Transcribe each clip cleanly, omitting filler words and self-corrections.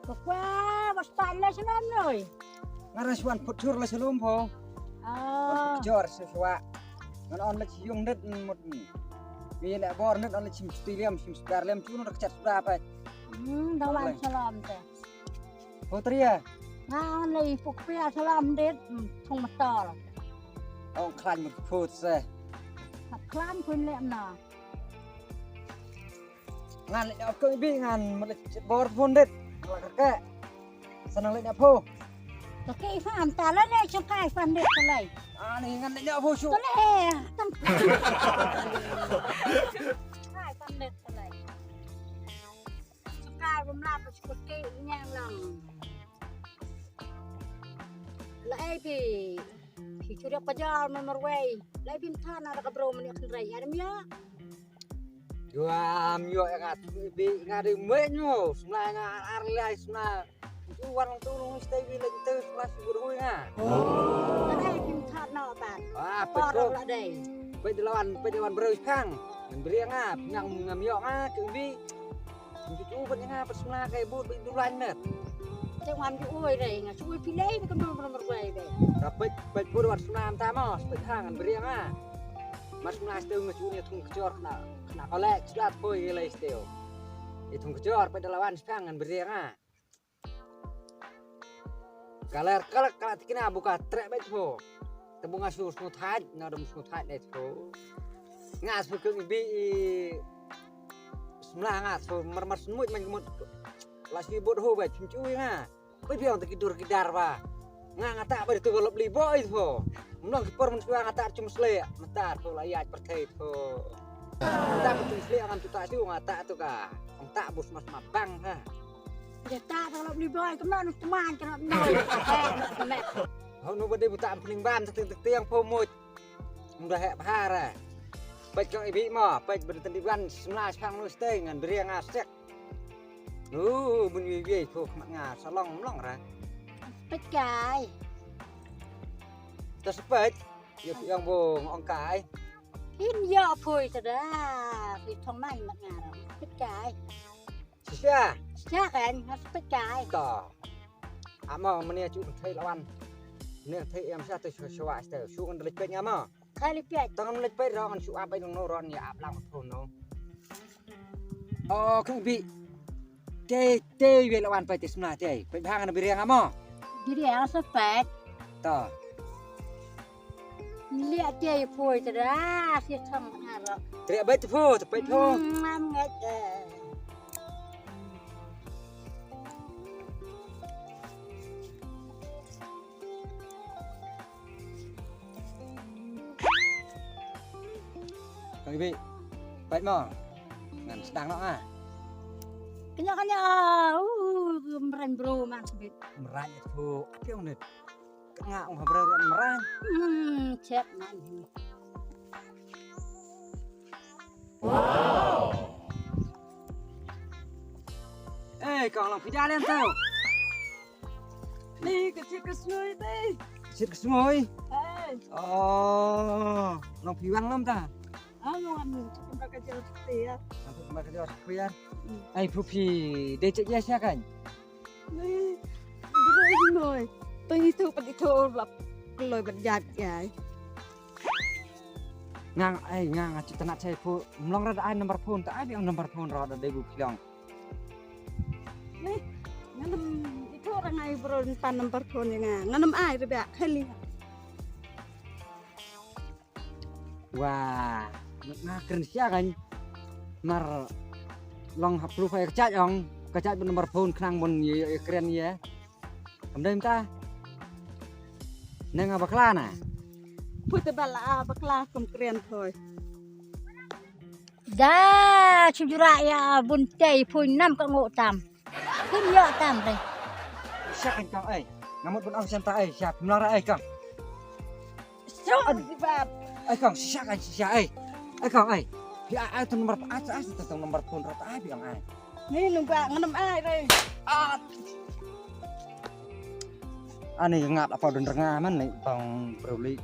Wah, was paling senang nih. Ngaraswan pucur lah selum po. Pucur sesuatu. Ngan on lagi yung net mut. Biar nak bor net on lagi sim sparlem cuma nak cat berapa? Dawan salam teh. Putri ya. Nah, nih pukpia salam det thong matol. Ông khăn một phút xe. Klan pun lem na. Ngan lại đọc cơ bị ngan một lịch bor phun đứt là cái sanang lại đọc phô. Cái phàm ta lên đây cho cái phàm det lại. Này ngan lại đọc phô chú. Cái này tâm. Cái phàm det lại. Cái bom la phải chụp cái nhang lòng. Lại thì chú được pajar memerway. Lại pin than ada kabro meni akan rai. Ada mia. Wah, mio ngat bị ngadi mấy nhô, semua ngat arlai semua. Itu warang tu nung stay bilang tu kelas guru nga. Lại pin than nào bạn. Wah, Pajar lại đây. Pedilawan bereus kang. Memberi nga, yang ngamio nga kebi. Itu pun nga semua kayak but itu lain Jangan ambil uai deh, nggak cuy pilih bukan memerway deh. Tapi pedilawan semua tama, sepetangan beri nga. Mas melas tu ngecuri thung kecor kena kolek sulat poi gilai steo. Thung kecor pedilawan sepangan beri nga. Kalau kena buka trek bet ho. Tebung asu smooth hide, nadam smooth hide let ho. Ngas bukan ibi semua ngas ho mermer semut mengemut. Lasi bot ho bet cuy nga. Oi biang tidur kidar ba. Ngata ba itu golop libo itu. Menang kipor men suang ngata cuma sle. Mentar tu layat pertai tu. Mentar betul sle akan tu tak siu ngata tu ka. Tak bos mas mabang ha. Ya tak kalau beli boy kemana teman kena noy. Mek. Hau nu bade buta pening ban tiang pomot. Mudah hek bahara. Baik kau ibi mo, baik berten di ban semua sang nu stay ngan beri ngasek. Bunyi biai tu ngas salong melong ra. Bích cài. Ta sepet yang bong ong kai. Hin yo phôi ta da. Vì thong này mặt ngà rồi. Bích cài. Sia. Chắc anh nó bích cài. To. Amo menia cu thai lawan. Ne thai em sa tu shwa sta su kan lek pe ngama. Khai li piat. Tang lek pe ro kan su apai no ron ya ap lang thon no. Oh kan bi. Te we lawan pe tis na te. Pe bhang na bi riang amo. Jadi yang sepet. To. Lihat dia phôi ta da. Si thong ngà rồi. Tre be tu pho, pe pho. Nam nget. Kan bi. Pe mo. Ngan sedang no ah. Kanya merem bro man sebit. Merang itu api on net. Nga ong habre ron merang. Cek man. Wow. Kau lang pida lên tao. Ni kecil kesuai deh. Sit kesumoy. Oh, lang piwang lam ta. Ang cakap kecil setia. Sampai kembali ke Jawa Ai pupi, dia cek dia siakan. Ni, betul noi. Pagi tu lap keloi berjat ya. Ngang cik tenak saya pu melong rada ai nomor phone tak ai yang nomor phone rada dai bu pilang. Ni, nganem itu orang ai beron pan nomor phone yang nganem ai rebe kali. Wah, keren siakan. Mar long haplu fai kecak yang kecak nomor phone khnang mon keren ya. Kamdem ta. Neng apa kelana? Putih bala bakla keren thôi. Dah, cujura ya buntai pun nam ke ngộ tam. Kim yo tam deh. Siakan kang ai. Ngamut pun ang senta ai, siap melara ai kang. Siap di bab. Ai kang siakan sia ai. Ai kang ai. Pi ai tu nomor ai tu nomor phone rata ai biang ai. Ni numpak nganem ai deh. Ani ngat apa don rengaman nih bang Broli.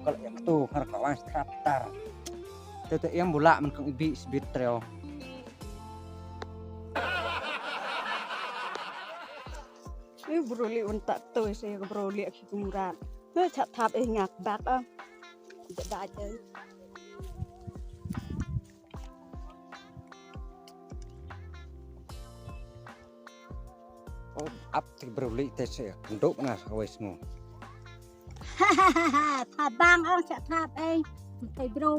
Kalau yang tu har kawan straptar. Tete yang bola men kang ibi sbit treo. broli untuk tu saya broli aku kumuran. Cak thap ngak bat ah. Dah aja. Oh, up ti broli te se nduk ngas awes mo. Thap bang ông sẽ thap ấy thầy bro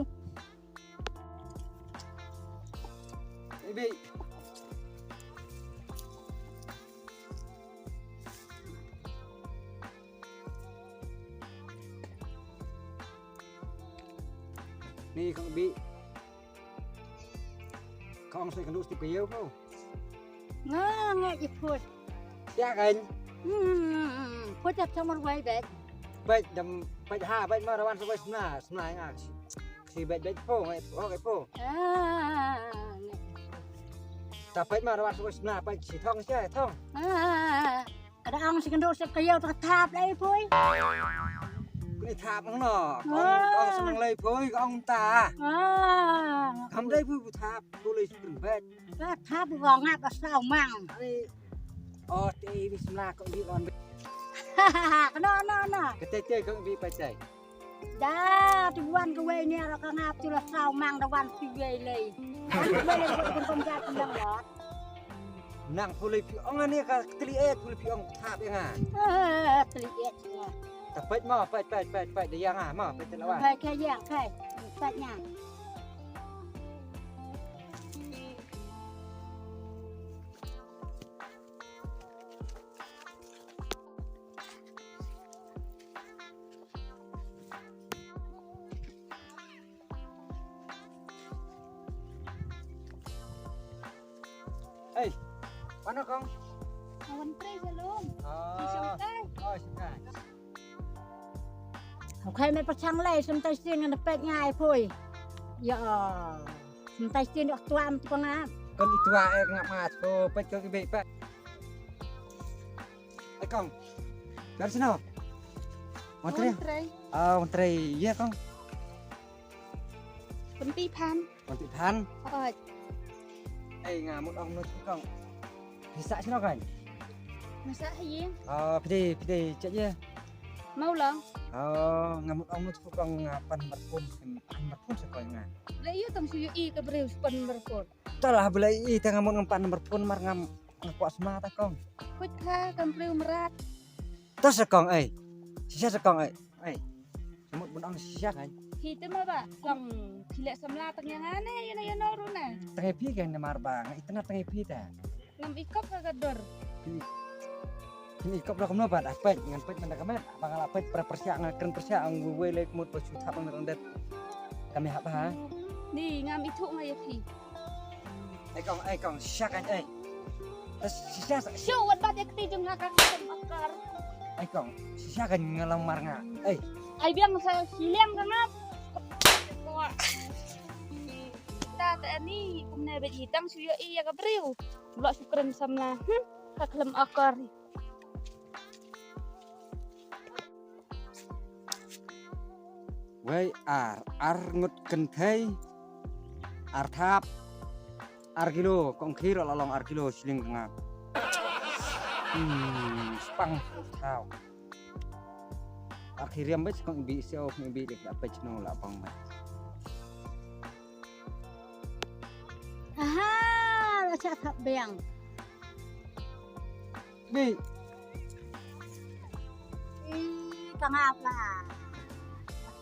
Ibi. Ni Kang Bi. Kang sẽ kenduk stipe yo ko. nghe gì phụt Ya kan. phụt chặt cho một quay bé Baik jam baik ha baik ma rawan sampai sebenarnya ngak. Si baik po ngai po kai po. Ta baik ma rawan sampai sebenarnya baik si thong che thong. ada ông sẽ kenduk sẽ kêu thap đấy thôi Ni thap ang no. Kong seneng lei poi kong ta. Kam dai pu thap tu lei sing baik. thap vòng ngáp ở sau mang Ani oh ti bismillah kong bi on. no Kete kong bi pai chai. đã tu quan cái quay nè là cái ngáp tu là sau mang đã quan phi về lì bây giờ con ra con đang đó Nang pu lei pi ong ani ka tli e pu lei pi ong thap yang ah. tụi em Ta baik ma baik de yang ah ma baik te lawan. phải cái dạng phải phải nhà Hey. Mana kong? Kawan pre belum. Oh. Oh, sini. Không khai mấy bác trắng lây, xong tay xuyên ngân bạch ngay thôi. Dạ, xong tay xuyên được toan con á. Kon itu wae ngak mas po pet ke be pak. Ai kong. Dari sana. Montre. Montre iya kong. Penti pan. Montre than. Ơi, Ai ngamut ong nut kong. Bisa sino kan? masa gì? Pide cek je. Mau lang. Ngamut ong nut kong pan marpun sekoy nga. Lấy yêu tầm suy y cái bêu span berpon. Talah belai i tang ngamut ngampan marpun mar ngam ngkuat semata kong. Quýt kha cầm bêu merat. Tas kong ai. Sisa kong ai. Ai. Ngamut bun ong sisa kan. Thì tôi mà bà lòng thì lệ sầm la tầng nhà ngán này, yên nó luôn nè. Tangai pi kan mar bang. Itna tangai pi ta. Ngam ikop kagak dor. Ini kop dah kemana pak? Apet, ngan pet mana kamet? Bangal apet persia ngakren persia ang gue lek mut pasu thap ang rendet. Kami apa ha? Đi ngam ít thụ ngay thì. Ai kong syak kan ai. Tas sisa Show wat bat ek ti jeng ngakak akar. ai kong sisa kan ngalamar nga. Ai biang sa siliang ka ngap. Ta ta ni kum na bet hitang suyo iya ka brio. Lo sukren samna. Kaklem akar. Wei ar ngut kenthai. Ar thap. Ar kilo kong khiro lolong ar kilo siling ngap. Spang thao. Akhirnya mbak kong bi seo kong bi lek dapat chno la pang mai. Aha, là sẽ thập bèng. Bi Tang áp là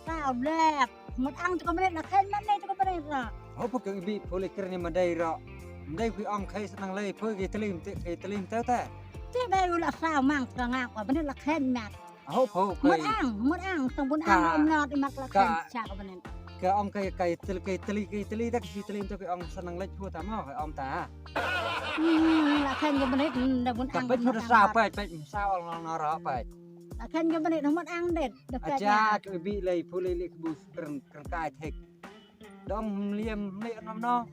sao đẹp. Một ăn cho con bên là khen mắt lên cho con bên rồi. Apa ke ibi boleh kerana madai ro. Madai kui ong khai senang lei poi ke telim tau ta. Thế đây là sao mang tang áp và bên là khen mặt. Apa Một kai ăn tang bún ăn em nọ thì mặc là khen chả có bên. ke ong kai teli tak si telim tau ke ong senang lei poi ta mau kai ong ta. Là khen cho bên là bún Tak ăn. pai sudah sao pai sao ong no ro pai. Là khen cho bên nó một ăn đẹp. Aja ke ibi lei boleh lek bu keren kai thek. Dom liam lek nom no.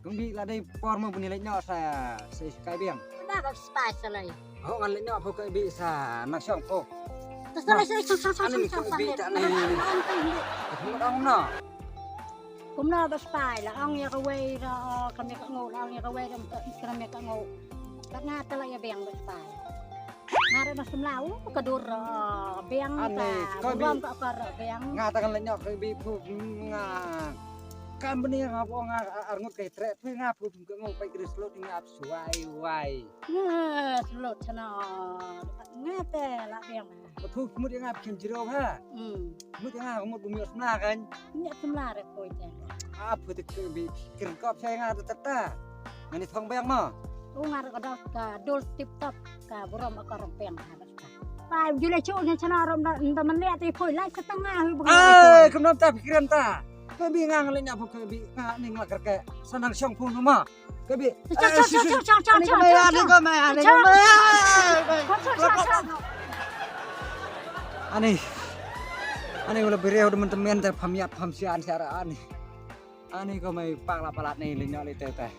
Kung bi la dai forma bunyi lek nyo sa kai biang. Nó là spice này. Ho ngan lek nyo pho kai bi sa nak syong pho. Terus saya Ani kung bi tak ni. Không ong no. Cũng nó là spice là ông nhà cái quay ra cầm cái ngô ông nhà cái quay ra cầm cái ngô. Các ngã tới là bèn spice. Ngare na semlau kedur beang ta. Rom ka kar beang. Nga tangan lenyok ke bi pu nga. Kan benih ngapo nga arngut kai tre pu nga pu ke ngau pai kris lo nga ap suai wai. Slot chana. Ngate la beang. Thu mut nga ap kin jiro ha. Mut nga mut bumi osna kan. Nya semla re koi te. Apa tu ke bi kirin kop saya nga tata. Ngani thong beang mo. Ngar ka dak ka dol tip top ka borom ka beang ha dak. Tai jule chu nya chana rom da man le ti phoi lai setengah hu bukan. Ai kenom ta pikiran ta. Ke bi nga ngalenya pu ke bi nga ning la kerke sanang syong pun ma. Ke bi. Ani ulah bereu teman-teman ter pamiat pamsian syara ani. Ani ko mai pang la palat ni lenyok le teh.